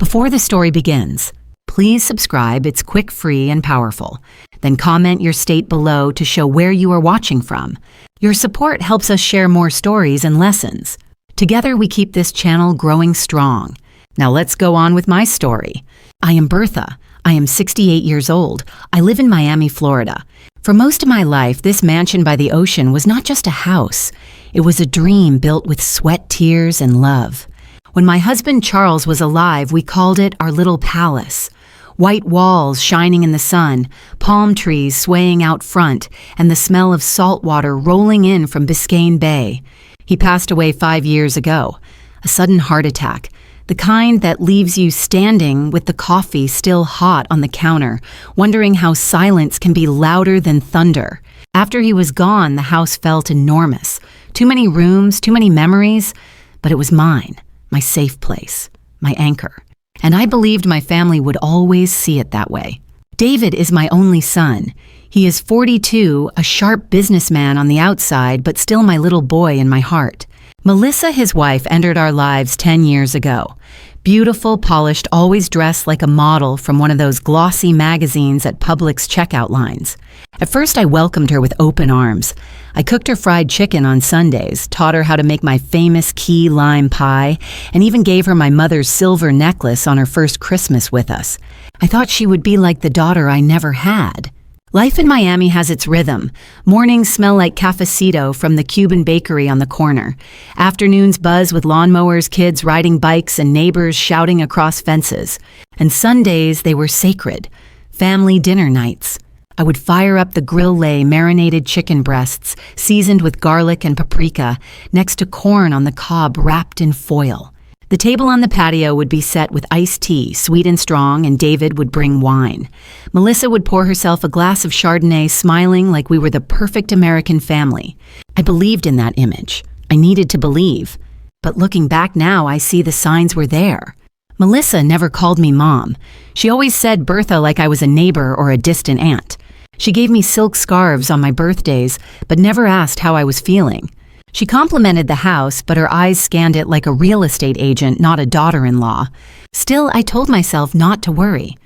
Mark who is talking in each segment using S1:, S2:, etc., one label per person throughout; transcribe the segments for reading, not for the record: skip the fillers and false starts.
S1: Before the story begins, please subscribe. It's quick, free, and powerful. Then comment your state below to show where you are watching from. Your support helps us share more stories and lessons. Together we keep this channel growing strong. Now let's go on with my story. I am Bertha. I am 68 years old. I live in Miami, Florida. For most of my life, this mansion by the ocean was not just a house. It was a dream built with sweat, tears, and love. When my husband Charles was alive, we called it our little palace. White walls shining in the sun, palm trees swaying out front, and the smell of salt water rolling in from Biscayne Bay. He passed away 5 years ago. A sudden heart attack, the kind that leaves you standing with the coffee still hot on the counter, wondering how silence can be louder than thunder. After he was gone, the house felt enormous. Too many rooms, too many memories, but it was mine, my safe place, my anchor. And I believed my family would always see it that way. David is my only son. He is 42, a sharp businessman on the outside, but still my little boy in my heart. Melissa, his wife, entered our lives 10 years ago. Beautiful, polished, always dressed like a model from one of those glossy magazines at Publix checkout lines. At first, I welcomed her with open arms. I cooked her fried chicken on Sundays, taught her how to make my famous key lime pie, and even gave her my mother's silver necklace on her first Christmas with us. I thought she would be like the daughter I never had. Life in Miami has its rhythm. Mornings smell like cafecito from the Cuban bakery on the corner. Afternoons buzz with lawnmowers, kids riding bikes, and neighbors shouting across fences. And Sundays, they were sacred. Family dinner nights. I would fire up the grill-lay marinated chicken breasts, seasoned with garlic and paprika, next to corn on the cob wrapped in foil. The table on the patio would be set with iced tea, sweet and strong, and David would bring wine. Melissa would pour herself a glass of Chardonnay, smiling like we were the perfect American family. I believed in that image. I needed to believe. But looking back now, I see the signs were there. Melissa never called me mom. She always said Bertha like I was a neighbor or a distant aunt. She gave me silk scarves on my birthdays, but never asked how I was feeling. She complimented the house, but her eyes scanned it like a real estate agent, not a daughter-in-law. Still, I told myself not to worry.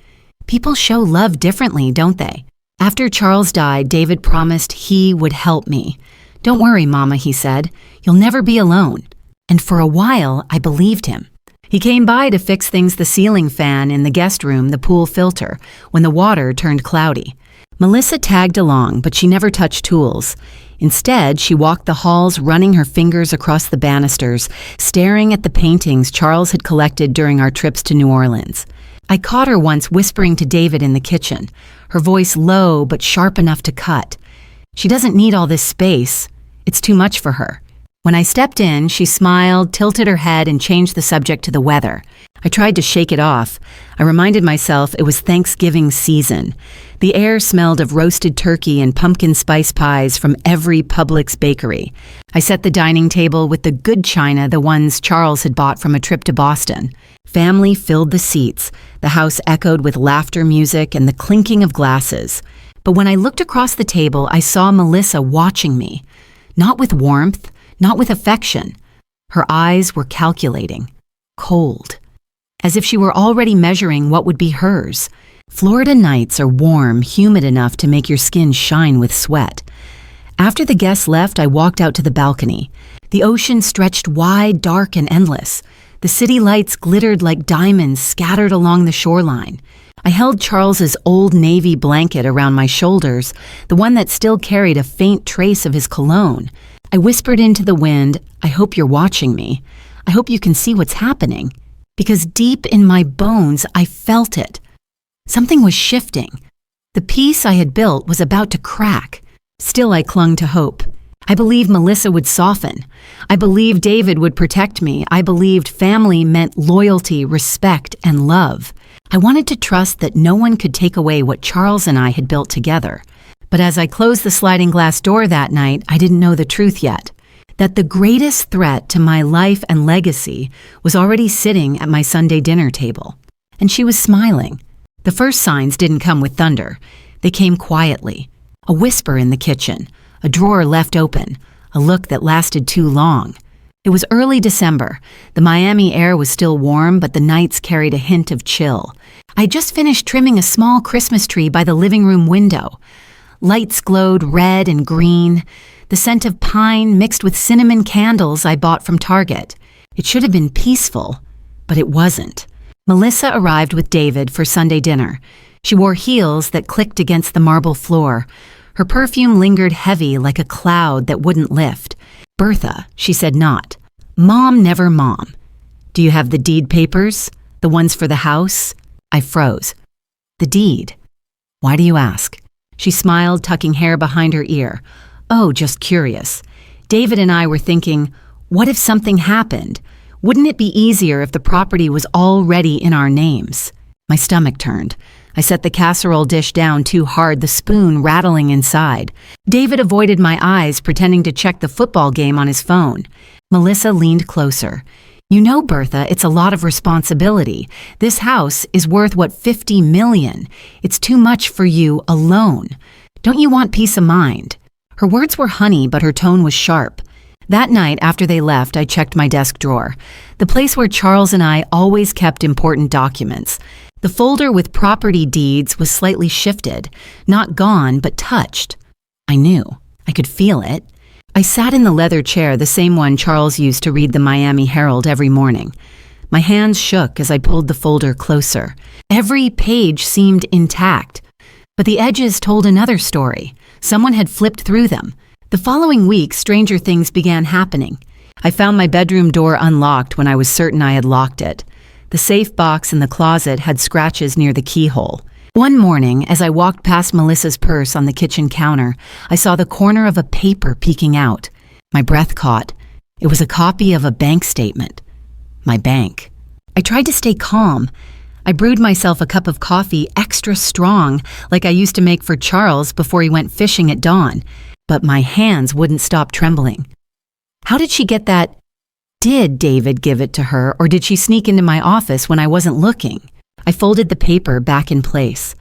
S1: People show love differently, don't they? After Charles died, David promised he would help me. "Don't worry, Mama," he said. "You'll never be alone." And for a while, I believed him. He came by to fix things, the ceiling fan in the guest room, the pool filter, when the water turned cloudy. Melissa tagged along, but she never touched tools. Instead, she walked the halls, running her fingers across the banisters, staring at the paintings Charles had collected during our trips to New Orleans. I caught her once whispering to David in the kitchen, her voice low but sharp enough to cut. "She doesn't need all this space. It's too much for her." When I stepped in, she smiled, tilted her head, and changed the subject to the weather. I tried to shake it off. I reminded myself it was Thanksgiving season. The air smelled of roasted turkey and pumpkin spice pies from every Publix bakery. I set the dining table with the good china, the ones Charles had bought from a trip to Boston. Family filled the seats. The house echoed with laughter music and the clinking of glasses. But when I looked across the table, I saw Melissa watching me. Not with warmth, not with affection. Her eyes were calculating, cold, as if she were already measuring what would be hers. Florida nights are warm, humid enough to make your skin shine with sweat. After the guests left, I walked out to the balcony. The ocean stretched wide, dark, and endless. The city lights glittered like diamonds scattered along the shoreline. I held Charles's old navy blanket around my shoulders, the one that still carried a faint trace of his cologne. I whispered into the wind, "I hope you're watching me. I hope you can see what's happening." Because deep in my bones, I felt it. Something was shifting. The peace I had built was about to crack. Still, I clung to hope. I believed Melissa would soften. I believed David would protect me. I believed family meant loyalty, respect, and love. I wanted to trust that no one could take away what Charles and I had built together. But as I closed the sliding glass door that night, I didn't know the truth yet. That the greatest threat to my life and legacy was already sitting at my Sunday dinner table. And she was smiling. The first signs didn't come with thunder. They came quietly. A whisper in the kitchen, a drawer left open, a look that lasted too long. It was early December. The Miami air was still warm, but the nights carried a hint of chill. I had just finished trimming a small Christmas tree by the living room window. Lights glowed red and green, the scent of pine mixed with cinnamon candles I bought from Target. It should have been peaceful, but it wasn't. Melissa arrived with David for Sunday dinner. She wore heels that clicked against the marble floor. Her perfume lingered heavy like a cloud that wouldn't lift. Bertha, she said not. Mom never mom. Do you have the deed papers? The ones for the house? I froze. The deed? Why do you ask? She smiled, tucking hair behind her ear. Oh, just curious. David and I were thinking, what if something happened? Wouldn't it be easier if the property was already in our names? My stomach turned. I set the casserole dish down too hard, the spoon rattling inside. David avoided my eyes, pretending to check the football game on his phone. Melissa leaned closer. You know, Bertha, it's a lot of responsibility. This house is worth, $50 million. It's too much for you alone. Don't you want peace of mind? Her words were honey, but her tone was sharp. That night, after they left, I checked my desk drawer, the place where Charles and I always kept important documents. The folder with property deeds was slightly shifted, not gone, but touched. I knew. I could feel it. I sat in the leather chair, the same one Charles used to read the Miami Herald every morning. My hands shook as I pulled the folder closer. Every page seemed intact, but the edges told another story. Someone had flipped through them. The following week, stranger things began happening. I found my bedroom door unlocked when I was certain I had locked it. The safe box in the closet had scratches near the keyhole. One morning, as I walked past Melissa's purse on the kitchen counter, I saw the corner of a paper peeking out. My breath caught. It was a copy of a bank statement. My bank. I tried to stay calm. I brewed myself a cup of coffee extra strong, like I used to make for Charles before he went fishing at dawn. But my hands wouldn't stop trembling. How did she get that? Did David give it to her, or did she sneak into my office when I wasn't looking? I folded the paper back in place.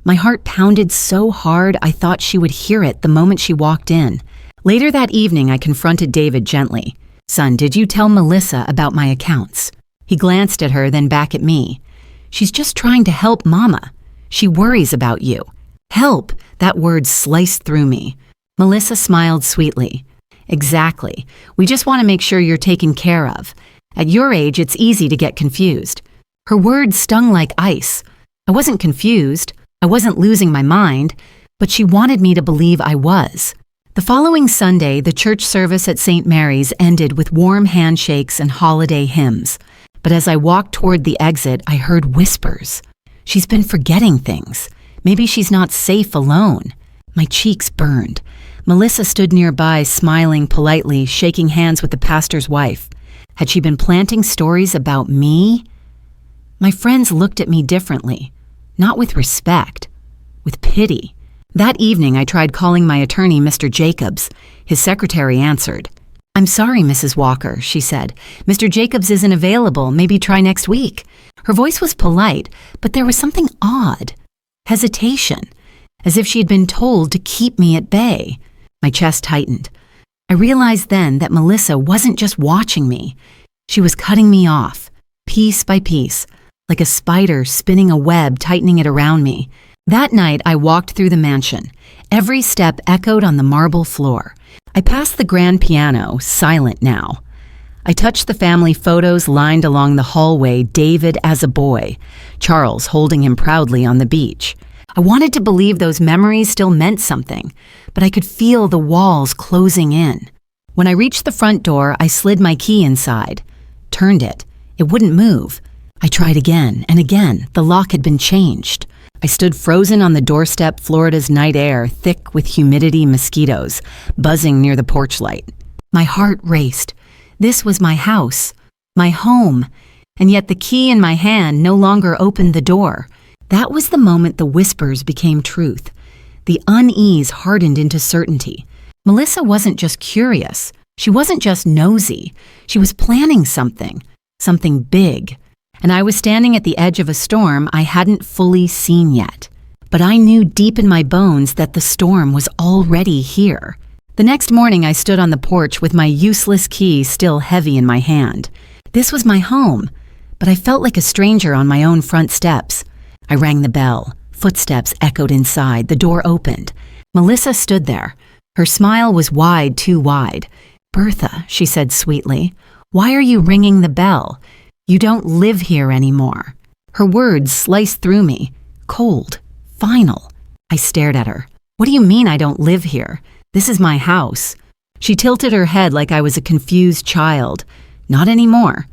S1: My heart pounded so hard I thought she would hear it the moment she walked in. Later that evening, I confronted David gently. Son, did you tell Melissa about my accounts? He glanced at her, then back at me. She's just trying to help Mama. She worries about you. Help, that word sliced through me. Melissa smiled sweetly. Exactly. We just want to make sure you're taken care of. At your age, it's easy to get confused. Her words stung like ice. I wasn't confused. I wasn't losing my mind, but she wanted me to believe I was. The following Sunday, the church service at St. Mary's ended with warm handshakes and holiday hymns. But as I walked toward the exit, I heard whispers. She's been forgetting things. Maybe she's not safe alone. My cheeks burned. Melissa stood nearby, smiling politely, shaking hands with the pastor's wife. Had she been planting stories about me? My friends looked at me differently, not with respect, with pity. That evening, I tried calling my attorney, Mr. Jacobs. His secretary answered. I'm sorry, Mrs. Walker, she said. Mr. Jacobs isn't available. Maybe try next week. Her voice was polite, but there was something odd. Hesitation, as if she had been told to keep me at bay. My chest tightened. I realized then that Melissa wasn't just watching me. She was cutting me off, piece by piece, like a spider spinning a web, tightening it around me. That night, I walked through the mansion. Every step echoed on the marble floor. I passed the grand piano, silent now. I touched the family photos lined along the hallway, David as a boy, Charles holding him proudly on the beach. I wanted to believe those memories still meant something, but I could feel the walls closing in. When I reached the front door, I slid my key inside, turned it. It wouldn't move. I tried again and again. The lock had been changed. I stood frozen on the doorstep, Florida's night air, thick with humidity mosquitoes, buzzing near the porch light. My heart raced. This was my house, my home, and yet the key in my hand no longer opened the door. That was the moment the whispers became truth. The unease hardened into certainty. Melissa wasn't just curious. She wasn't just nosy. She was planning something big. And I was standing at the edge of a storm I hadn't fully seen yet. But I knew deep in my bones that the storm was already here. The next morning, I stood on the porch with my useless key still heavy in my hand. This was my home, but I felt like a stranger on my own front steps. I rang the bell. Footsteps echoed inside. The door opened. Melissa stood there. Her smile was wide, too wide. "Bertha," she said sweetly, "why are you ringing the bell? You don't live here anymore." Her words sliced through me. Cold. Final. I stared at her. "What do you mean I don't live here? This is my house." She tilted her head like I was a confused child. "Not anymore.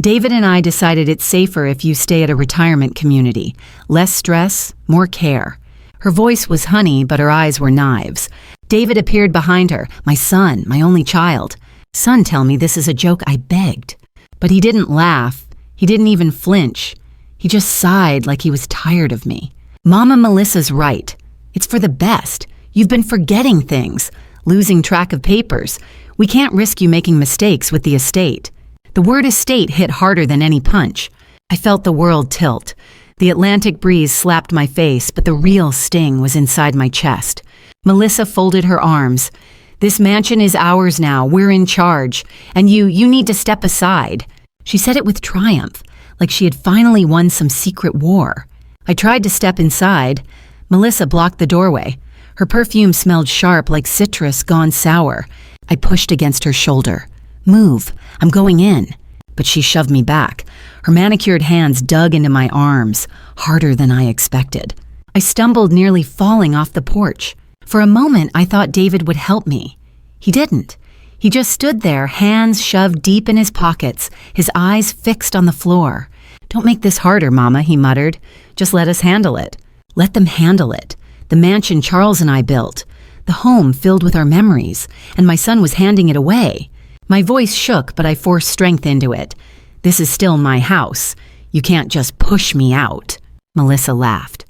S1: David and I decided it's safer if you stay at a retirement community. Less stress, more care." Her voice was honey, but her eyes were knives. David appeared behind her. "My son, my only child." "Son, tell me this is a joke," I begged. But he didn't laugh. He didn't even flinch. He just sighed like he was tired of me. "Mama Melissa's right. It's for the best. You've been forgetting things, losing track of papers. We can't risk you making mistakes with the estate." The word estate hit harder than any punch. I felt the world tilt. The Atlantic breeze slapped my face, but the real sting was inside my chest. Melissa folded her arms. "This mansion is ours now. We're in charge. And you need to step aside." She said it with triumph, like she had finally won some secret war. I tried to step inside. Melissa blocked the doorway. Her perfume smelled sharp like citrus gone sour. I pushed against her shoulder. "Move, I'm going in." But she shoved me back. Her manicured hands dug into my arms, harder than I expected. I stumbled, nearly falling off the porch. For a moment, I thought David would help me. He didn't. He just stood there, hands shoved deep in his pockets, his eyes fixed on the floor. "Don't make this harder, Mama," he muttered. "Just let us handle it." Let them handle it. The mansion Charles and I built. The home filled with our memories, and my son was handing it away. My voice shook, but I forced strength into it. "This is still my house. You can't just push me out." Melissa laughed.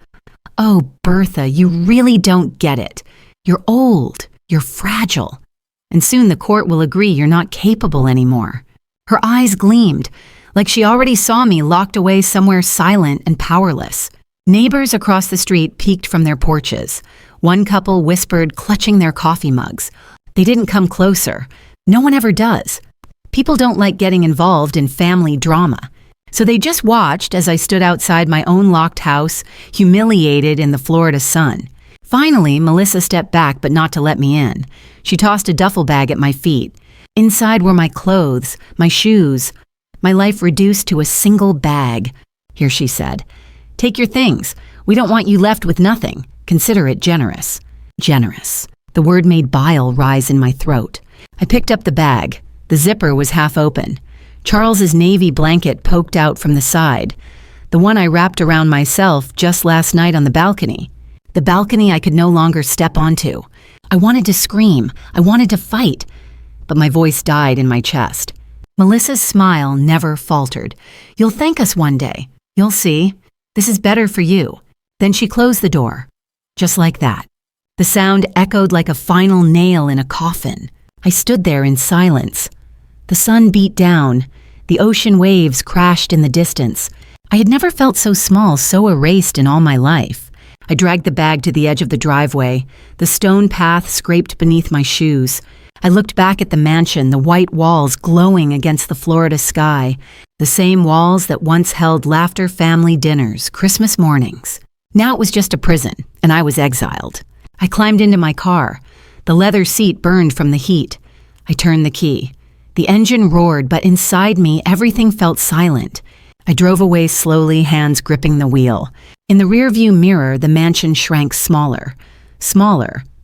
S1: "Oh, Bertha, you really don't get it. You're old. You're fragile. And soon the court will agree you're not capable anymore." Her eyes gleamed, like she already saw me locked away somewhere silent and powerless. Neighbors across the street peeked from their porches. One couple whispered, clutching their coffee mugs. They didn't come closer. No one ever does. People don't like getting involved in family drama. So they just watched as I stood outside my own locked house, humiliated in the Florida sun. Finally, Melissa stepped back, but not to let me in. She tossed a duffel bag at my feet. Inside were my clothes, my shoes, my life reduced to a single bag. "Here," she said. "Take your things. We don't want you left with nothing. Consider it generous." Generous. The word made bile rise in my throat. I picked up the bag. The zipper was half open. Charles's navy blanket poked out from the side. The one I wrapped around myself just last night on the balcony. The balcony I could no longer step onto. I wanted to scream. I wanted to fight. But my voice died in my chest. Melissa's smile never faltered. "You'll thank us one day. You'll see. This is better for you." Then she closed the door. Just like that. The sound echoed like a final nail in a coffin. I stood there in silence. The sun beat down. The ocean waves crashed in the distance. I had never felt so small, so erased in all my life. I dragged the bag to the edge of the driveway. The stone path scraped beneath my shoes. I looked back at the mansion, the white walls glowing against the Florida sky, the same walls that once held laughter family dinners, Christmas mornings. Now it was just a prison, and I was exiled. I climbed into my car. The leather seat burned from the heat. I turned the key. The engine roared, but inside me, everything felt silent. I drove away slowly, hands gripping the wheel. In the rearview mirror, the mansion shrank smaller,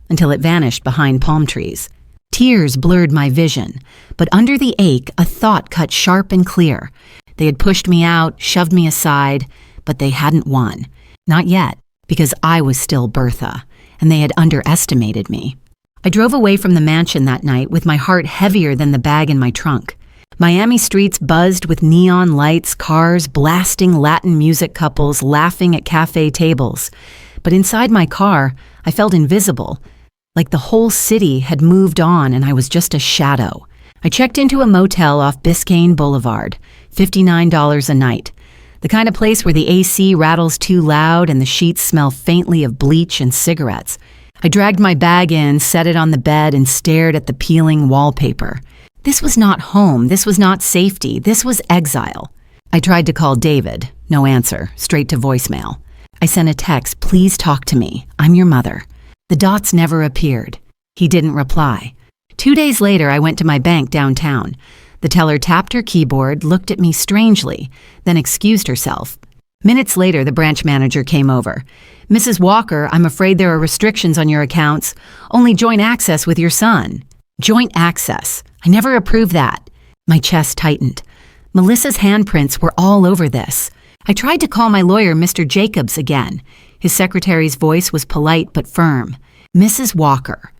S1: until it vanished behind palm trees. Tears blurred my vision, but under the ache, a thought cut sharp and clear. They had pushed me out, shoved me aside, but they hadn't won. Not yet, because I was still Bertha, and they had underestimated me. I drove away from the mansion that night with my heart heavier than the bag in my trunk. Miami streets buzzed with neon lights, cars blasting Latin music couples laughing at cafe tables. But inside my car, I felt invisible, like the whole city had moved on and I was just a shadow. I checked into a motel off Biscayne Boulevard, $59 a night. The kind of place where the AC rattles too loud and the sheets smell faintly of bleach and cigarettes. I dragged my bag in, set it on the bed, and stared at the peeling wallpaper. This was not home. This was not safety. This was exile. I tried to call David. No answer. Straight to voicemail. I sent a text, "Please talk to me. I'm your mother." The dots never appeared. He didn't reply. 2 days later, I went to my bank downtown. The teller tapped her keyboard, looked at me strangely, then excused herself. Minutes later, the branch manager came over. "Mrs. Walker, I'm afraid there are restrictions on your accounts. Only joint access with your son." Joint access. I never approved that. My chest tightened. Melissa's handprints were all over this. I tried to call my lawyer, Mr. Jacobs, again. His secretary's voice was polite but firm. "Mrs. Walker,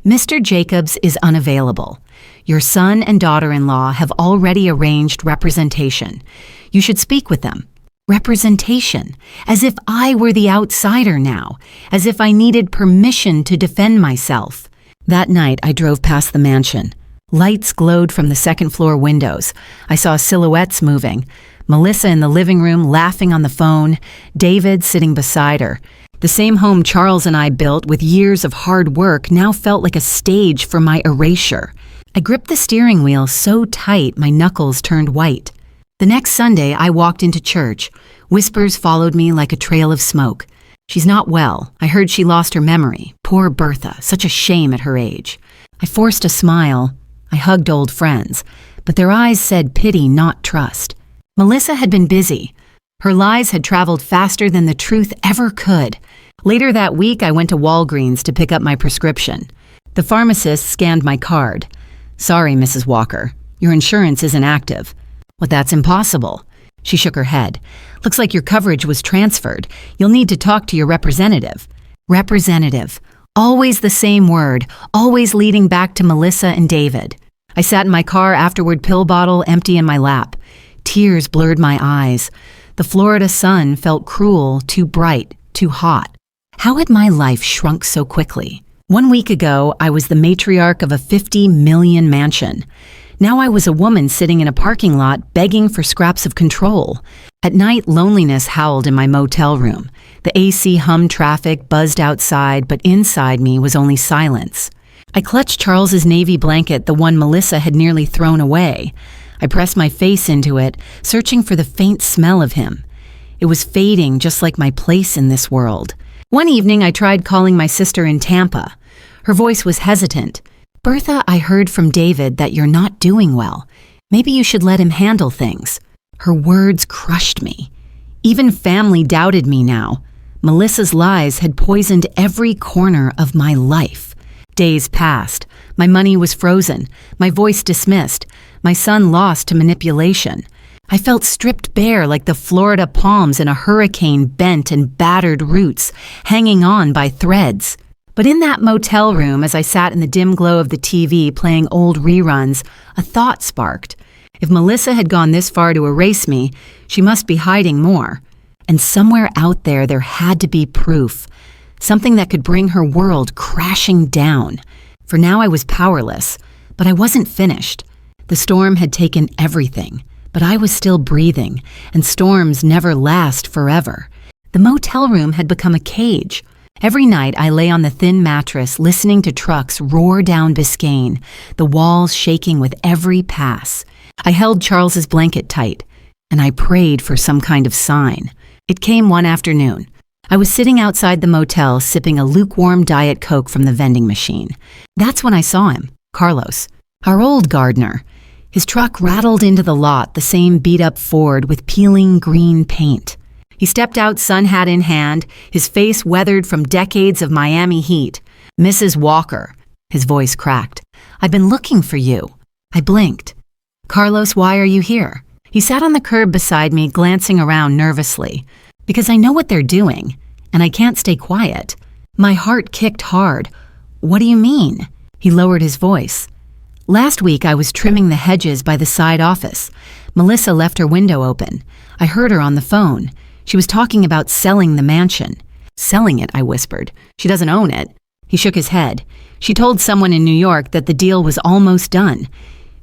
S1: Mr. Jacobs is unavailable. Your son and daughter-in-law have already arranged representation. You should speak with them." Representation, as if I were the outsider now, as if I needed permission to defend myself. That night, I drove past the mansion. Lights glowed from the second-floor windows. I saw silhouettes moving. Melissa in the living room laughing on the phone, David sitting beside her. The same home Charles and I built with years of hard work now felt like a stage for my erasure. I gripped the steering wheel so tight my knuckles turned white. The next Sunday, I walked into church. Whispers followed me like a trail of smoke. "She's not well. I heard she lost her memory. Poor Bertha, such a shame at her age." I forced a smile. I hugged old friends, but their eyes said pity, not trust. Melissa had been busy. Her lies had traveled faster than the truth ever could. Later that week, I went to Walgreens to pick up my prescription. The pharmacist scanned my card. "Sorry, Mrs. Walker. Your insurance isn't active." "Well, that's impossible." She shook her head. "Looks like your coverage was transferred. You'll need to talk to your representative." Representative. Always the same word, always leading back to Melissa and David. I sat in my car afterward, pill bottle empty in my lap. Tears blurred my eyes. The Florida sun felt cruel, too bright, too hot. How had my life shrunk so quickly? 1 week ago, I was the matriarch of a 50 million mansion. Now I was a woman sitting in a parking lot begging for scraps of control. At night, loneliness howled in my motel room. The AC hummed traffic, buzzed outside, but inside me was only silence. I clutched Charles's navy blanket, the one Melissa had nearly thrown away. I pressed my face into it, searching for the faint smell of him. It was fading, just like my place in this world. One evening, I tried calling my sister in Tampa. Her voice was hesitant. "Bertha, I heard from David that you're not doing well. Maybe you should let him handle things." Her words crushed me. Even family doubted me now. Melissa's lies had poisoned every corner of my life. Days passed. My money was frozen. My voice dismissed. My son lost to manipulation. I felt stripped bare like the Florida palms in a hurricane, bent and battered roots, hanging on by threads. But in that motel room, as I sat in the dim glow of the TV playing old reruns, a thought sparked. If Melissa had gone this far to erase me, she must be hiding more. And somewhere out there had to be proof. Something that could bring her world crashing down. For now I was powerless, but I wasn't finished. The storm had taken everything, but I was still breathing, and storms never last forever. The motel room had become a cage. Every night I lay on the thin mattress listening to trucks roar down Biscayne, the walls shaking with every pass. I held Charles's blanket tight, and I prayed for some kind of sign. It came one afternoon. I was sitting outside the motel sipping a lukewarm Diet Coke from the vending machine. That's when I saw him, Carlos, our old gardener. His truck rattled into the lot, the same beat-up Ford with peeling green paint. He stepped out, sun hat in hand, his face weathered from decades of Miami heat. "Mrs. Walker," his voice cracked. "I've been looking for you." I blinked. "Carlos, why are you here?" He sat on the curb beside me, glancing around nervously. "Because I know what they're doing, and I can't stay quiet." My heart kicked hard. "What do you mean?" He lowered his voice. "Last week I was trimming the hedges by the side office. Melissa left her window open. I heard her on the phone. She was talking about selling the mansion." "Selling it," I whispered. "She doesn't own it." He shook his head. "She told someone in New York that the deal was almost done.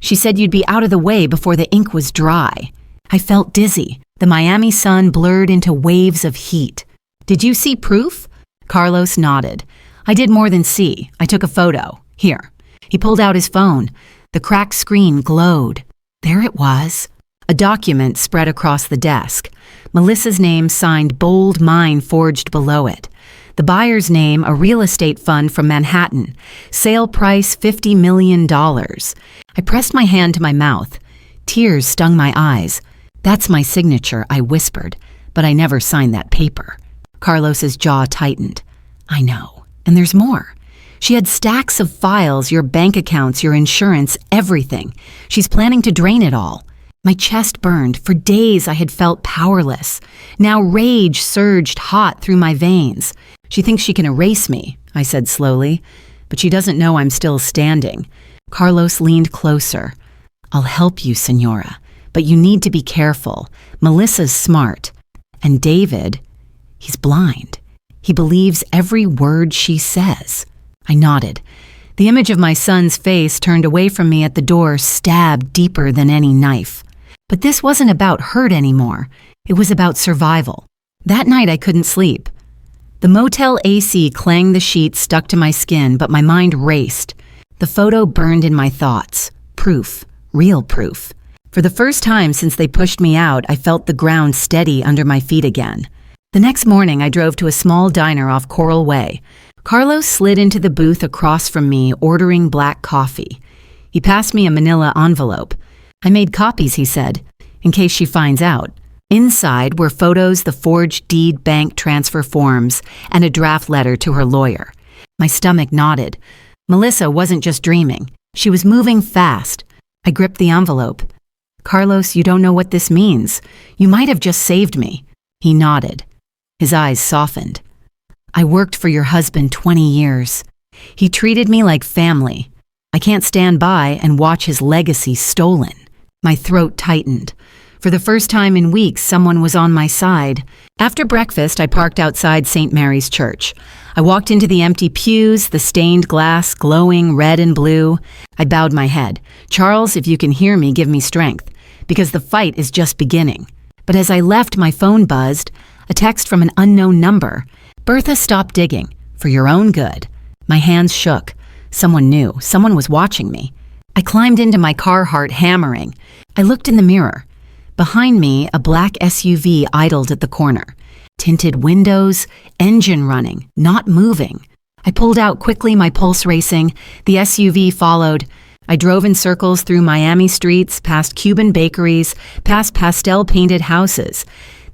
S1: She said you'd be out of the way before the ink was dry." I felt dizzy. The Miami sun blurred into waves of heat. "Did you see proof?" Carlos nodded. I did more than see. I took a photo. Here." He pulled out his phone. The cracked screen glowed. There it was. A document spread across the desk. Melissa's name signed bold, mine forged below it. The buyer's name, a real estate fund from Manhattan. Sale price $50 million. I pressed my hand to my mouth. Tears stung my eyes. "That's my signature," I whispered, "but I never signed that paper." Carlos's jaw tightened. "I know. And there's more. She had stacks of files, your bank accounts, your insurance, everything. She's planning to drain it all." My chest burned. For days I had felt powerless. Now rage surged hot through my veins. "She thinks she can erase me," I said slowly, "but she doesn't know I'm still standing." Carlos leaned closer. "I'll help you, Senora, but you need to be careful. Melissa's smart. And David, he's blind. He believes every word she says." I nodded. The image of my son's face turned away from me at the door, stabbed deeper than any knife. But this wasn't about hurt anymore. It was about survival. That night I couldn't sleep. The motel AC clanged the sheets stuck to my skin, but my mind raced. The photo burned in my thoughts. Proof. Real proof. For the first time since they pushed me out, I felt the ground steady under my feet again. The next morning I drove to a small diner off Coral Way. Carlos slid into the booth across from me, ordering black coffee. He passed me a manila envelope. "I made copies," he said, "in case she finds out." Inside were photos, the forged deed bank transfer forms, and a draft letter to her lawyer. My stomach knotted. Melissa wasn't just dreaming. She was moving fast. I gripped the envelope. "Carlos, you don't know what this means. You might have just saved me." He nodded. His eyes softened. "I worked for your husband 20 years. He treated me like family. I can't stand by and watch his legacy stolen." My throat tightened. For the first time in weeks, someone was on my side. After breakfast, I parked outside St. Mary's Church. I walked into the empty pews, the stained glass glowing red and blue. I bowed my head. "Charles, if you can hear me, give me strength, because the fight is just beginning." But as I left, my phone buzzed. A text from an unknown number. "Bertha, stop digging. For your own good." My hands shook. Someone knew. Someone was watching me. I climbed into my car, heart hammering. I looked in the mirror. Behind me, a black SUV idled at the corner. Tinted windows, engine running, not moving. I pulled out quickly, my pulse racing. The SUV followed. I drove in circles through Miami streets, past Cuban bakeries, past pastel-painted houses.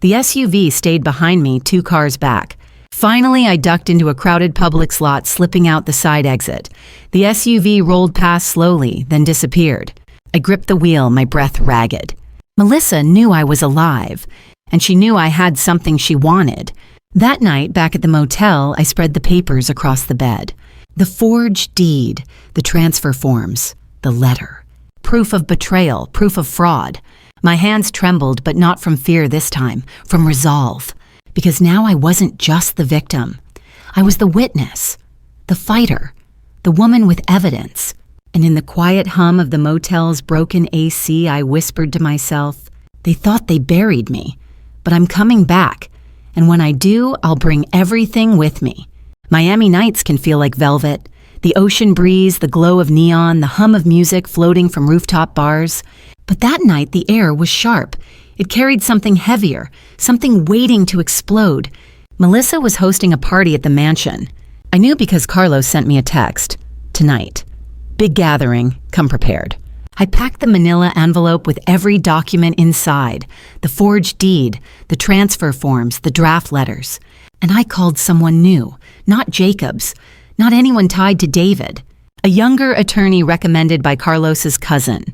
S1: The SUV stayed behind me, 2 cars back. Finally, I ducked into a crowded Publix lot, slipping out the side exit. The SUV rolled past slowly, then disappeared. I gripped the wheel, my breath ragged. Melissa knew I was alive, and she knew I had something she wanted. That night, back at the motel, I spread the papers across the bed. The forged deed, the transfer forms, the letter. Proof of betrayal, proof of fraud. My hands trembled, but not from fear this time, from resolve. Because now I wasn't just the victim. I was the witness, the fighter, the woman with evidence. And in the quiet hum of the motel's broken AC, I whispered to myself, "They thought they buried me, but I'm coming back. And when I do, I'll bring everything with me." Miami nights can feel like velvet. The ocean breeze, the glow of neon, the hum of music floating from rooftop bars. But that night, the air was sharp. It carried something heavier, something waiting to explode. Melissa was hosting a party at the mansion. I knew because Carlos sent me a text. "Tonight. Big gathering. Come prepared." I packed the manila envelope with every document inside. The forged deed, the transfer forms, the draft letters. And I called someone new, not Jacobs, not anyone tied to David. A younger attorney recommended by Carlos's cousin,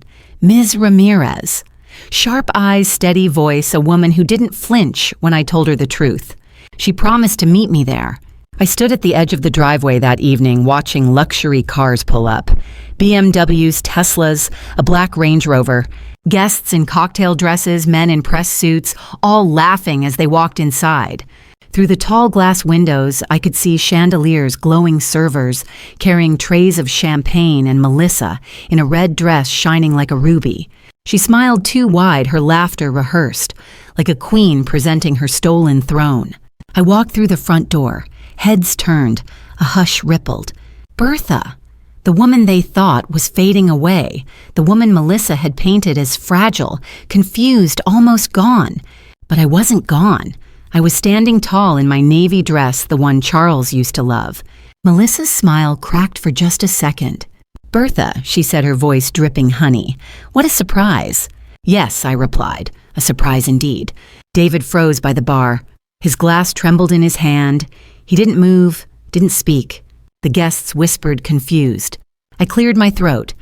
S1: Ms. Ramirez. Sharp eyes, steady voice, a woman who didn't flinch when I told her the truth. She promised to meet me there. I stood at the edge of the driveway that evening watching luxury cars pull up. BMWs, Teslas, a black Range Rover. Guests in cocktail dresses, men in press suits, all laughing as they walked inside. Through the tall glass windows, I could see chandeliers, glowing servers, carrying trays of champagne, and Melissa in a red dress shining like a ruby. She smiled too wide, her laughter rehearsed, like a queen presenting her stolen throne. I walked through the front door, Heads turned. A hush rippled. Bertha! The woman they thought was fading away. The woman Melissa had painted as fragile, confused, almost gone. But I wasn't gone. I was standing tall in my navy dress, the one Charles used to love. Melissa's smile cracked for just a second. Bertha, she said, her voice dripping honey. What a surprise. Yes, I replied. A surprise indeed. David froze by the bar. His glass trembled in his hand. He didn't move, didn't speak. The guests whispered, confused. I cleared my throat.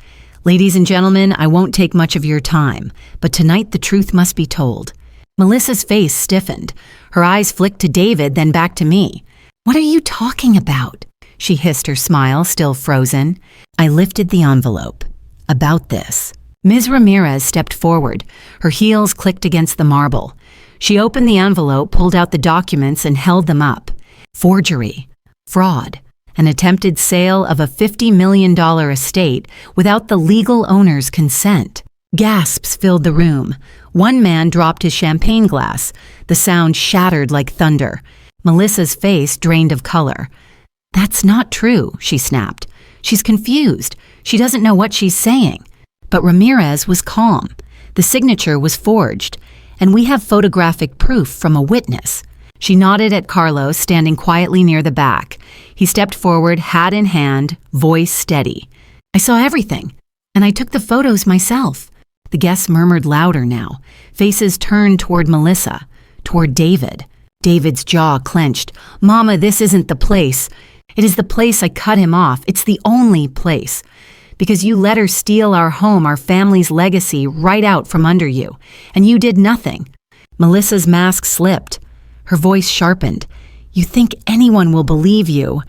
S1: Ladies and gentlemen, I won't take much of your time, but tonight the truth must be told. Melissa's face stiffened. Her eyes flicked to David, then back to me. What are you talking about? She hissed, her smile still frozen. I lifted the envelope. About this. Ms. Ramirez stepped forward. Her heels clicked against the marble. She opened the envelope, pulled out the documents, and held them up. Forgery. Fraud. An attempted sale of a $50 million estate without the legal owner's consent. Gasps filled the room. One man dropped his champagne glass. The sound shattered like thunder. Melissa's face drained of color. That's not true, she snapped. She's confused. She doesn't know what she's saying. But Ramirez was calm. The signature was forged, and we have photographic proof from a witness. She nodded at Carlos, standing quietly near the back. He stepped forward, hat in hand, voice steady. I saw everything, and I took the photos myself. The guests murmured louder now. Faces turned toward Melissa, toward David. David's jaw clenched. Mama, this isn't the place. It is the place I cut him off. It's the only place. Because you let her steal our home, our family's legacy, right out from under you. And you did nothing. Melissa's mask slipped. Her voice sharpened. You think anyone will believe you.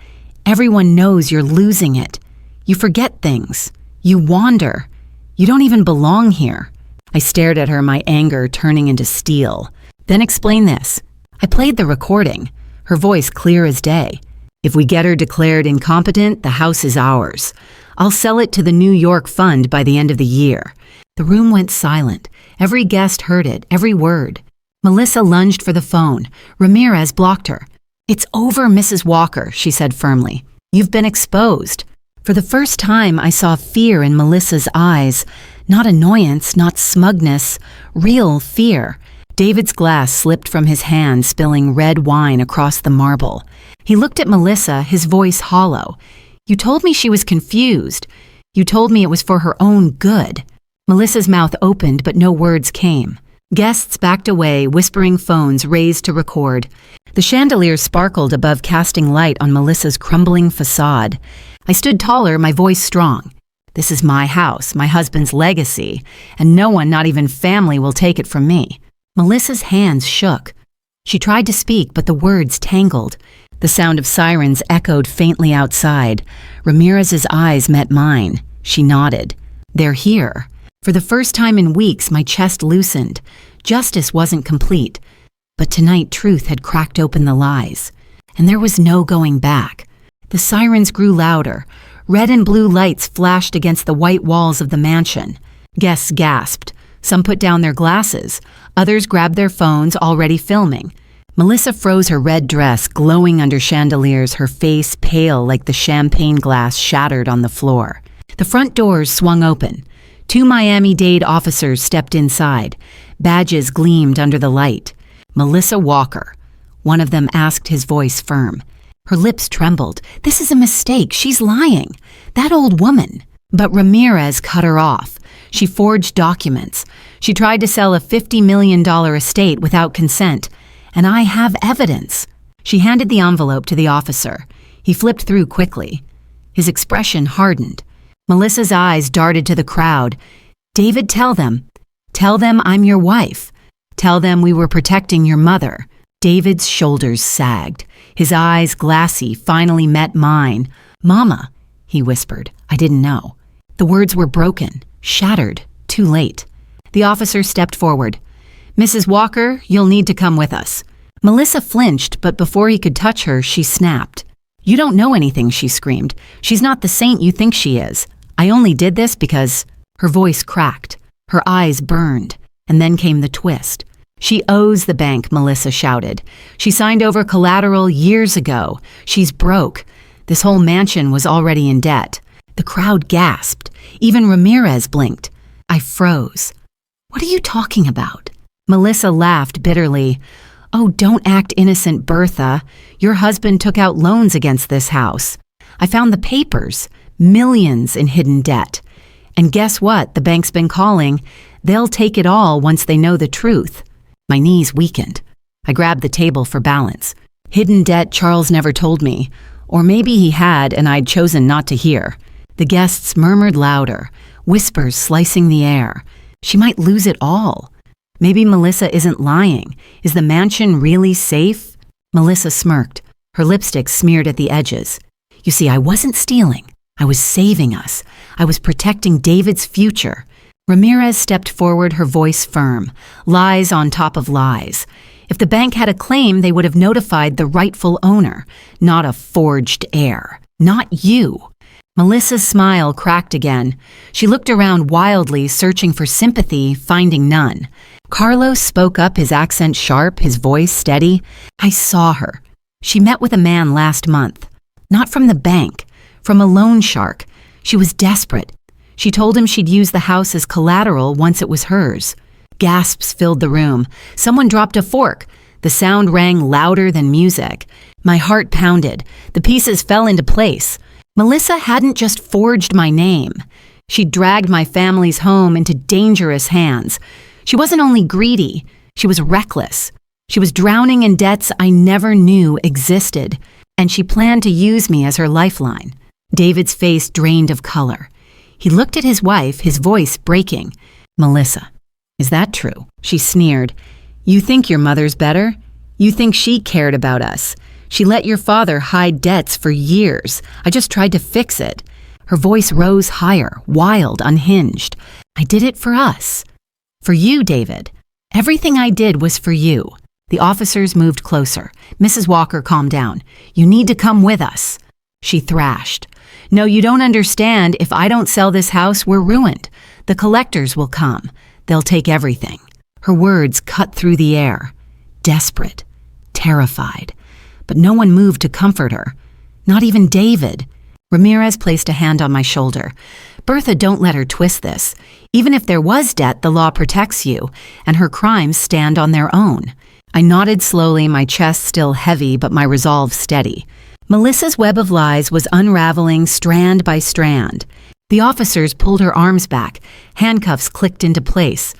S1: Everyone knows you're losing it. You forget things. You wander. You don't even belong here. I stared at her, my anger turning into steel. Then explain this. I played the recording, her voice clear as day. If we get her declared incompetent, the house is ours. I'll sell it to the New York Fund by the end of the year. The room went silent. Every guest heard it, every word. Melissa lunged for the phone. Ramirez blocked her. It's over, Mrs. Walker, she said firmly. You've been exposed. For the first time, I saw fear in Melissa's eyes. Not annoyance, not smugness, real fear. David's glass slipped from his hand, spilling red wine across the marble. He looked at Melissa, his voice hollow. You told me she was confused. You told me it was for her own good. Melissa's mouth opened, but no words came. Guests backed away, whispering, phones raised to record. The chandelier sparkled above, casting light on Melissa's crumbling facade. I stood taller, my voice strong. This is my house, my husband's legacy, and no one, not even family, will take it from me. Melissa's hands shook. She tried to speak, but the words tangled. The sound of sirens echoed faintly outside. Ramirez's eyes met mine. She nodded. They're here. For the first time in weeks, my chest loosened. Justice wasn't complete. But tonight, truth had cracked open the lies. And there was no going back. The sirens grew louder. Red and blue lights flashed against the white walls of the mansion. Guests gasped. Some put down their glasses. Others grabbed their phones, already filming. Melissa froze her red dress, glowing under chandeliers, her face pale like the champagne glass shattered on the floor. The front doors swung open. 2 Miami-Dade officers stepped inside. Badges gleamed under the light. Melissa Walker. One of them asked, his voice firm. Her lips trembled. This is a mistake. She's lying. That old woman. But Ramirez cut her off. She forged documents. She tried to sell a $50 million estate without consent. And I have evidence. She handed the envelope to the officer. He flipped through quickly. His expression hardened. Melissa's eyes darted to the crowd. David, tell them. Tell them I'm your wife. Tell them we were protecting your mother. David's shoulders sagged. His eyes, glassy, finally met mine. Mama, he whispered. I didn't know. The words were broken, shattered, too late. The officer stepped forward. Mrs. Walker, you'll need to come with us. Melissa flinched, but before he could touch her, she snapped. You don't know anything, she screamed. She's not the saint you think she is. I only did this because... Her voice cracked. Her eyes burned. And then came the twist. "She owes the bank," Melissa shouted. "She signed over collateral years ago. She's broke. This whole mansion was already in debt." The crowd gasped. Even Ramirez blinked. I froze. "What are you talking about?" Melissa laughed bitterly. "Oh, don't act innocent, Bertha. Your husband took out loans against this house. I found the papers. Millions in hidden debt. And guess what? The bank's been calling. They'll take it all once they know the truth." My knees weakened. I grabbed the table for balance. Hidden debt Charles never told me. Or maybe he had and I'd chosen not to hear. The guests murmured louder, whispers slicing the air. She might lose it all. Maybe Melissa isn't lying. Is the mansion really safe? Melissa smirked, her lipstick smeared at the edges. "You see, I wasn't stealing. I was saving us. I was protecting David's future." Ramirez stepped forward, her voice firm. Lies on top of lies. If the bank had a claim, they would have notified the rightful owner, not a forged heir. Not you. Melissa's smile cracked again. She looked around wildly, searching for sympathy, finding none. Carlos spoke up, his accent sharp, his voice steady. "I saw her. She met with a man last month. Not from the bank, from a loan shark. She was desperate. She told him she'd use the house as collateral once it was hers." Gasps filled the room. Someone dropped a fork. The sound rang louder than music. My heart pounded. The pieces fell into place. Melissa hadn't just forged my name. She dragged my family's home into dangerous hands. She wasn't only greedy, she was reckless. She was drowning in debts I never knew existed, and she planned to use me as her lifeline. David's face drained of color. He looked at his wife, his voice breaking. "Melissa, is that true?" She sneered. "You think your mother's better? You think she cared about us? She let your father hide debts for years. I just tried to fix it." Her voice rose higher, wild, unhinged. "I did it for us. For you, David. Everything I did was for you." The officers moved closer. Mrs. Walker calmed down. "You need to come with us." She thrashed. "No, you don't understand. If I don't sell this house, we're ruined. The collectors will come. They'll take everything." Her words cut through the air. Desperate. Terrified. But no one moved to comfort her. Not even David. Ramirez placed a hand on my shoulder. "Bertha, don't let her twist this. Even if there was debt, the law protects you, and her crimes stand on their own." I nodded slowly, my chest still heavy, but my resolve steady. Melissa's web of lies was unraveling strand by strand. The officers pulled her arms back. Handcuffs clicked into place.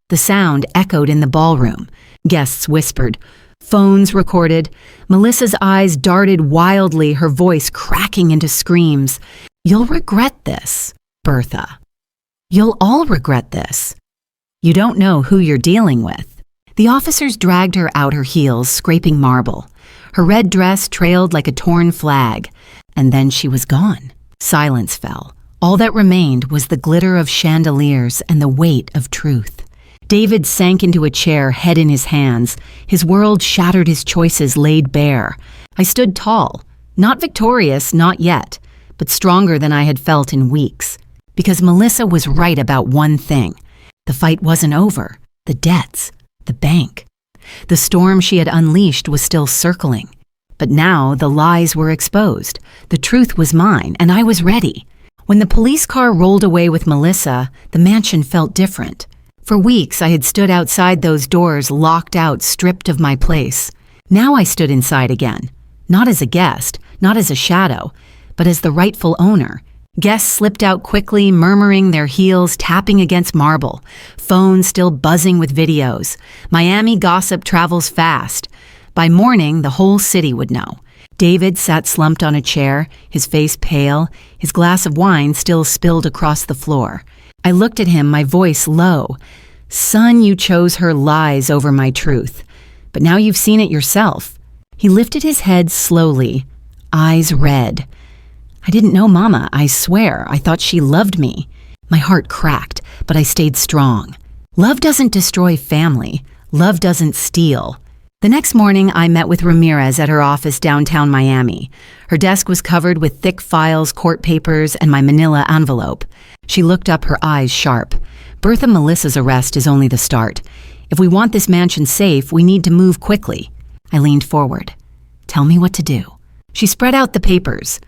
S1: The sound echoed in the ballroom. Guests whispered. Phones recorded. Melissa's eyes darted wildly, her voice cracking into screams. "You'll regret this, Bertha. You'll all regret this. You don't know who you're dealing with." The officers dragged her out her heels, scraping marble. Her red dress trailed like a torn flag. And then she was gone. Silence fell. All that remained was the glitter of chandeliers and the weight of truth. David sank into a chair, head in his hands. His world shattered, his choices laid bare. I stood tall, not victorious, not yet, but stronger than I had felt in weeks. Because Melissa was right about one thing. The fight wasn't over. The debts, the bank. The storm she had unleashed was still circling. But now the lies were exposed. The truth was mine, and I was ready. When the police car rolled away with Melissa, the mansion felt different. For weeks, I had stood outside those doors, locked out, stripped of my place. Now I stood inside again. Not as a guest, not as a shadow, but as the rightful owner. Guests slipped out quickly, murmuring, their heels tapping against marble. Phones still buzzing with videos. Miami gossip travels fast. By morning, the whole city would know. David sat slumped on a chair, his face pale, his glass of wine still spilled across the floor. I looked at him, my voice low. "Son, you chose her lies over my truth. But now you've seen it yourself." He lifted his head slowly, eyes red. "I didn't know Mama, I swear. I thought she loved me." My heart cracked, but I stayed strong. Love doesn't destroy family. Love doesn't steal. The next morning, I met with Ramirez at her office downtown Miami. Her desk was covered with thick files, court papers, and my manila envelope. She looked up, her eyes sharp. "Bertha, Melissa's arrest is only the start. If we want this mansion safe, we need to move quickly. I leaned forward. Tell me what to do. She spread out the papers.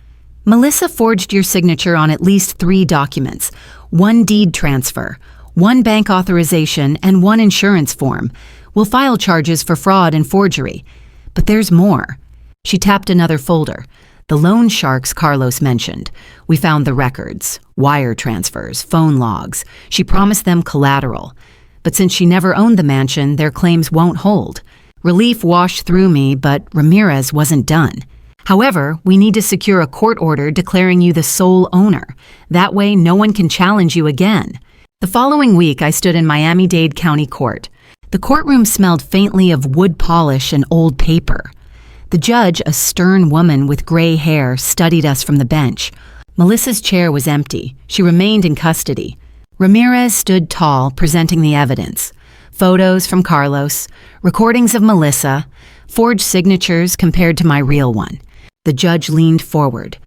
S1: Melissa forged your signature on at least 3 documents, 1 deed transfer, 1 bank authorization, and 1 insurance form. We'll file charges for fraud and forgery. But there's more. She tapped another folder. The loan sharks Carlos mentioned. We found the records, wire transfers, phone logs. She promised them collateral. But since she never owned the mansion, their claims won't hold. Relief washed through me, but Ramirez wasn't done. However, we need to secure a court order declaring you the sole owner. That way, no one can challenge you again. The following week, I stood in Miami-Dade County Court. The courtroom smelled faintly of wood polish and old paper. The judge, a stern woman with gray hair, studied us from the bench. Melissa's chair was empty. She remained in custody. Ramirez stood tall, presenting the evidence. Photos from Carlos, recordings of Melissa, forged signatures compared to my real one. The judge leaned forward.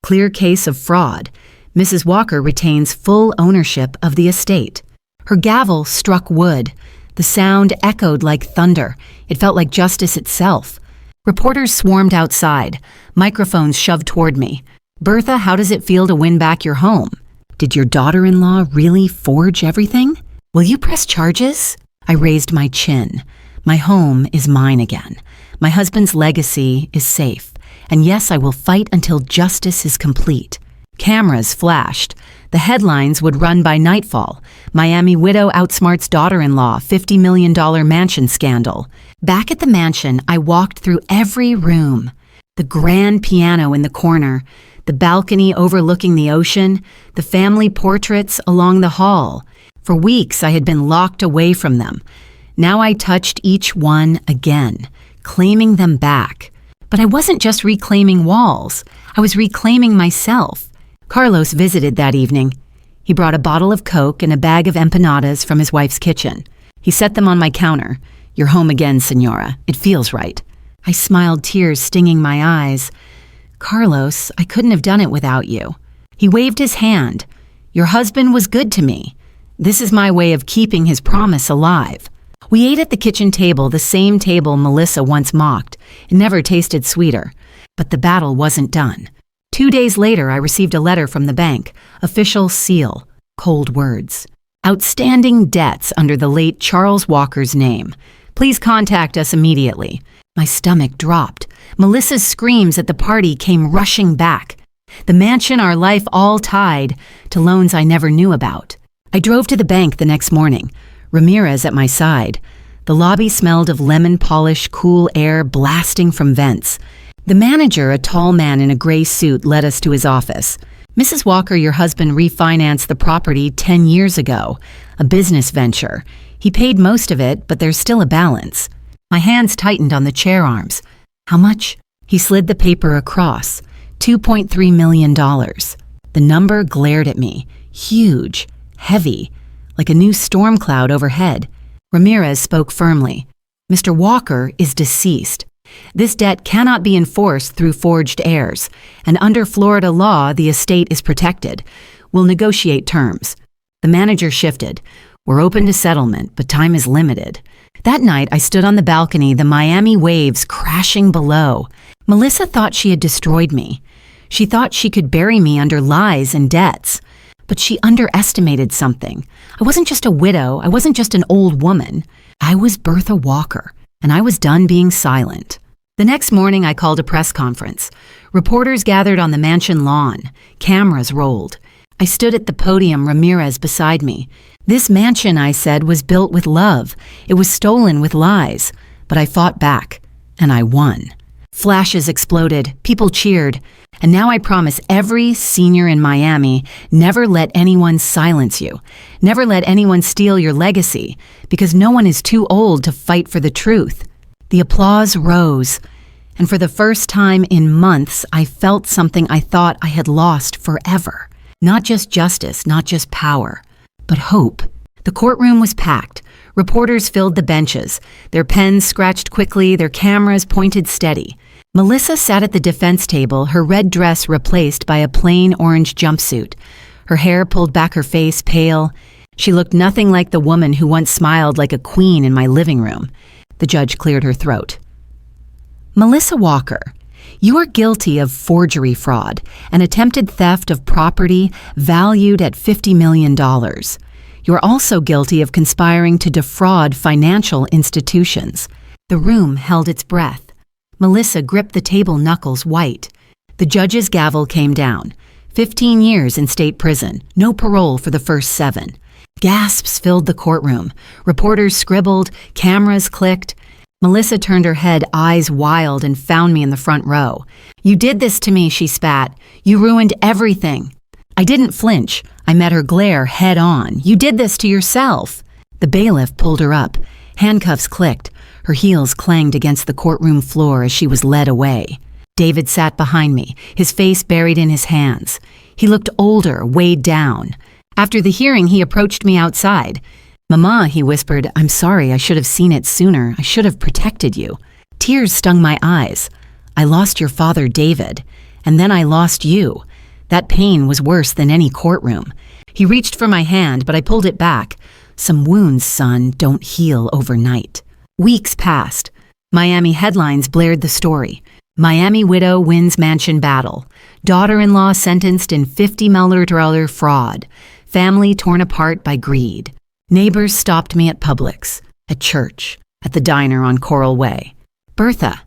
S1: Clear case of fraud. Mrs. Walker retains full ownership of the estate. Her gavel struck wood. The sound echoed like thunder. It felt like justice itself. Reporters swarmed outside. Microphones shoved toward me. Bertha, how does it feel to win back your home? Did your daughter-in-law really forge everything? Will you press charges? I raised my chin. My home is mine again. My husband's legacy is safe. And yes, I will fight until justice is complete. Cameras flashed. The headlines would run by nightfall. Miami widow outsmarts daughter-in-law, $50 million mansion scandal. Back at the mansion, I walked through every room. The grand piano in the corner, the balcony overlooking the ocean, the family portraits along the hall. For weeks, I had been locked away from them. Now I touched each one again, claiming them back. But I wasn't just reclaiming walls. I was reclaiming myself. Carlos visited that evening. He brought a bottle of Coke and a bag of empanadas from his wife's kitchen. He set them on my counter. You're home again, Senora. It feels right. I smiled, tears stinging my eyes. Carlos, I couldn't have done it without you. He waved his hand. Your husband was good to me. This is my way of keeping his promise alive. We ate at the kitchen table, the same table Melissa once mocked. It never tasted sweeter. But the battle wasn't done. 2 days later, I received a letter from the bank. Official seal. Cold words. Outstanding debts under the late Charles Walker's name. Please contact us immediately. My stomach dropped. Melissa's screams at the party came rushing back. The mansion, our life, all tied to loans I never knew about. I drove to the bank the next morning. Ramirez at my side. The lobby smelled of lemon polish, cool air blasting from vents. The manager, a tall man in a gray suit, led us to his office. Mrs. Walker, your husband refinanced the property 10 years ago. A business venture. He paid most of it, but there's still a balance. My hands tightened on the chair arms. How much? He slid the paper across. $2.3 million. The number glared at me. Huge. Heavy. Like a new storm cloud overhead. Ramirez spoke firmly. Mr. Walker is deceased. This debt cannot be enforced through forged heirs, and under Florida law, the estate is protected. We'll negotiate terms. The manager shifted. We're open to settlement, but time is limited. That night, I stood on the balcony, the Miami waves crashing below. Melissa thought she had destroyed me. She thought she could bury me under lies and debts. But she underestimated something. I wasn't just a widow. I wasn't just an old woman. I was Bertha Walker, and I was done being silent. The next morning, I called a press conference. Reporters gathered on the mansion lawn. Cameras rolled. I stood at the podium, Ramirez beside me. This mansion, I said, was built with love. It was stolen with lies. But I fought back, and I won. Flashes exploded. People cheered. And now I promise every senior in Miami, never let anyone silence you. Never let anyone steal your legacy, because no one is too old to fight for the truth. The applause rose, and for the first time in months, I felt something I thought I had lost forever. Not just justice, not just power, but hope. The courtroom was packed. Reporters filled the benches. Their pens scratched quickly, their cameras pointed steady. Melissa sat at the defense table, her red dress replaced by a plain orange jumpsuit. Her hair pulled back her face, pale. She looked nothing like the woman who once smiled like a queen in my living room. The judge cleared her throat. Melissa Walker, you are guilty of forgery fraud and attempted theft of property valued at $50 million. You are also guilty of conspiring to defraud financial institutions. The room held its breath. Melissa gripped the table knuckles white. The judge's gavel came down. 15 years in state prison, no parole for the first 7. Gasps filled the courtroom. Reporters scribbled, cameras clicked. Melissa turned her head, eyes wild, and found me in the front row. You did this to me, she spat. You ruined everything. I didn't flinch. I met her glare head on. You did this to yourself. The bailiff pulled her up. Handcuffs clicked. Her heels clanged against the courtroom floor as she was led away. David sat behind me, his face buried in his hands. He looked older, weighed down. After the hearing, he approached me outside. Mama, he whispered, I'm sorry, I should have seen it sooner. I should have protected you. Tears stung my eyes. I lost your father, David, and then I lost you. That pain was worse than any courtroom. He reached for my hand, but I pulled it back. Some wounds, son, don't heal overnight. Weeks passed. Miami headlines blared the story. Miami widow wins mansion battle. Daughter-in-law sentenced in $50 million fraud. Family torn apart by greed. Neighbors stopped me at Publix, at church, at the diner on Coral Way. Bertha,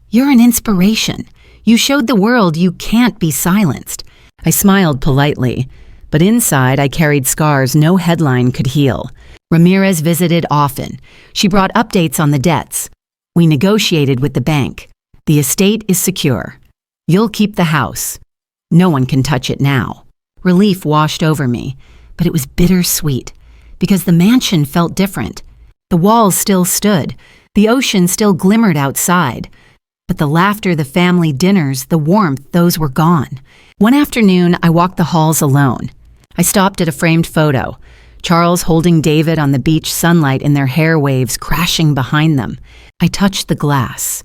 S1: you're an inspiration. You showed the world you can't be silenced. I smiled politely, but inside I carried scars no headline could heal. Ramirez visited often. She brought updates on the debts. We negotiated with the bank. The estate is secure. You'll keep the house. No one can touch it now. Relief washed over me, but it was bittersweet. Because the mansion felt different. The walls still stood. The ocean still glimmered outside. But the laughter, the family dinners, the warmth, those were gone. One afternoon, I walked the halls alone. I stopped at a framed photo. Charles holding David on the beach, sunlight in their hair waves crashing behind them. I touched the glass.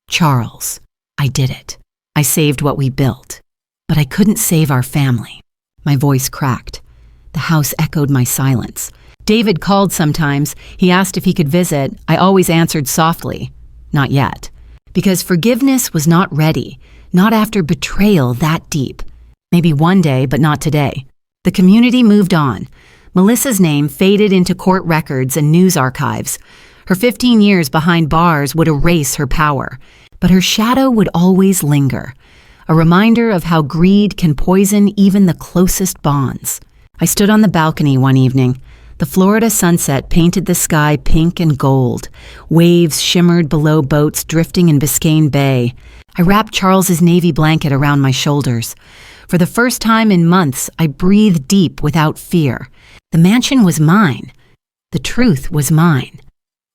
S1: Charles, I did it. I saved what we built. But I couldn't save our family. My voice cracked. The house echoed my silence. David called sometimes. He asked if he could visit. I always answered softly, not yet. Because forgiveness was not ready, not after betrayal that deep. Maybe one day, but not today. The community moved on. Melissa's name faded into court records and news archives. Her 15 years behind bars would erase her power, but her shadow would always linger. A reminder of how greed can poison even the closest bonds. I stood on the balcony one evening. The Florida sunset painted the sky pink and gold. Waves shimmered below boats drifting in Biscayne Bay. I wrapped Charles's navy blanket around my shoulders. For the first time in months, I breathed deep without fear. The mansion was mine. The truth was mine.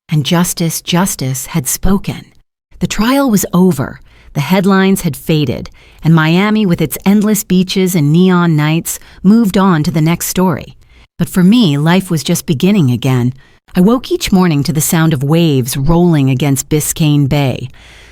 S1: And justice had spoken. The trial was over. The headlines had faded, and Miami, with its endless beaches and neon nights, moved on to the next story. But for me, life was just beginning again. I woke each morning to the sound of waves rolling against Biscayne Bay.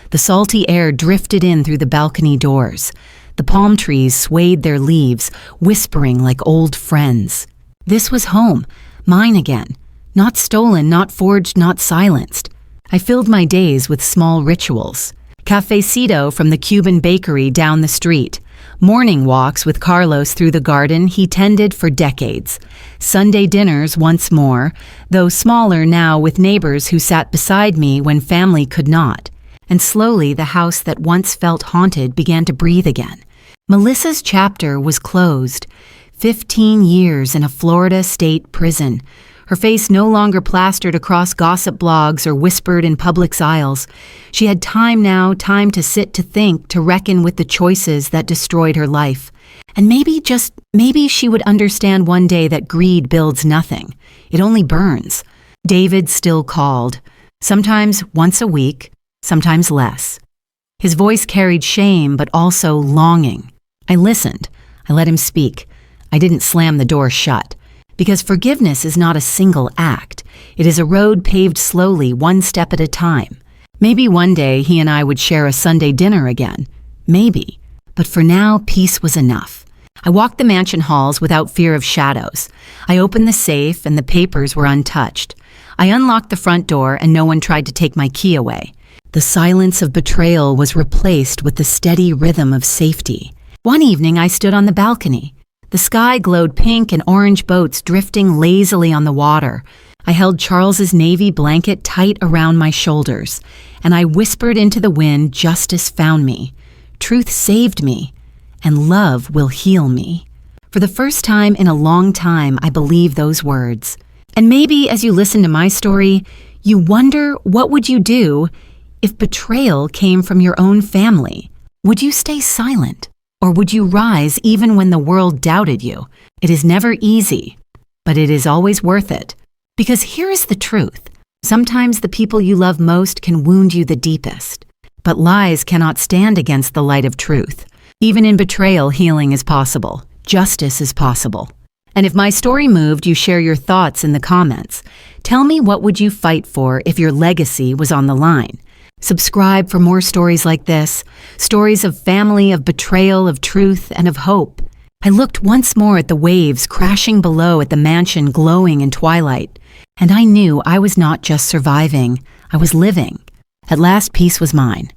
S1: The salty air drifted in through the balcony doors. The palm trees swayed their leaves, whispering like old friends. This was home, mine again. Not stolen, not forged, not silenced. I filled my days with small rituals. Cafecito from the Cuban bakery down the street. Morning walks with Carlos through the garden he tended for decades. Sunday dinners once more, though smaller now, with neighbors who sat beside me when family could not. And slowly the house that once felt haunted began to breathe again. Melissa's chapter was closed. 15 years in a Florida state prison. Her face no longer plastered across gossip blogs or whispered in Publix aisles. She had time now, time to sit, to think, to reckon with the choices that destroyed her life. And maybe, just maybe, she would understand one day that greed builds nothing. It only burns. David still called. Sometimes once a week, sometimes less. His voice carried shame, but also longing. I listened. I let him speak. I didn't slam the door shut. Because forgiveness is not a single act. It is a road paved slowly, one step at a time. Maybe one day he and I would share a Sunday dinner again. Maybe. But for now, peace was enough. I walked the mansion halls without fear of shadows. I opened the safe and the papers were untouched. I unlocked the front door and no one tried to take my key away. The silence of betrayal was replaced with the steady rhythm of safety. One evening I stood on the balcony. The sky glowed pink and orange boats drifting lazily on the water. I held Charles's navy blanket tight around my shoulders, and I whispered into the wind, "Justice found me. Truth saved me. And love will heal me." For the first time in a long time, I believe those words. And maybe as you listen to my story, you wonder, what would you do if betrayal came from your own family? Would you stay silent? Or would you rise even when the world doubted you? It is never easy, but it is always worth it. Because here is the truth. Sometimes the people you love most can wound you the deepest. But lies cannot stand against the light of truth. Even in betrayal, healing is possible. Justice is possible. And if my story moved, you share your thoughts in the comments. Tell me, what would you fight for if your legacy was on the line? Subscribe for more stories like this, stories of family, of betrayal, of truth, and of hope. I looked once more at the waves crashing below, at the mansion glowing in twilight, and I knew I was not just surviving, I was living. At last, peace was mine.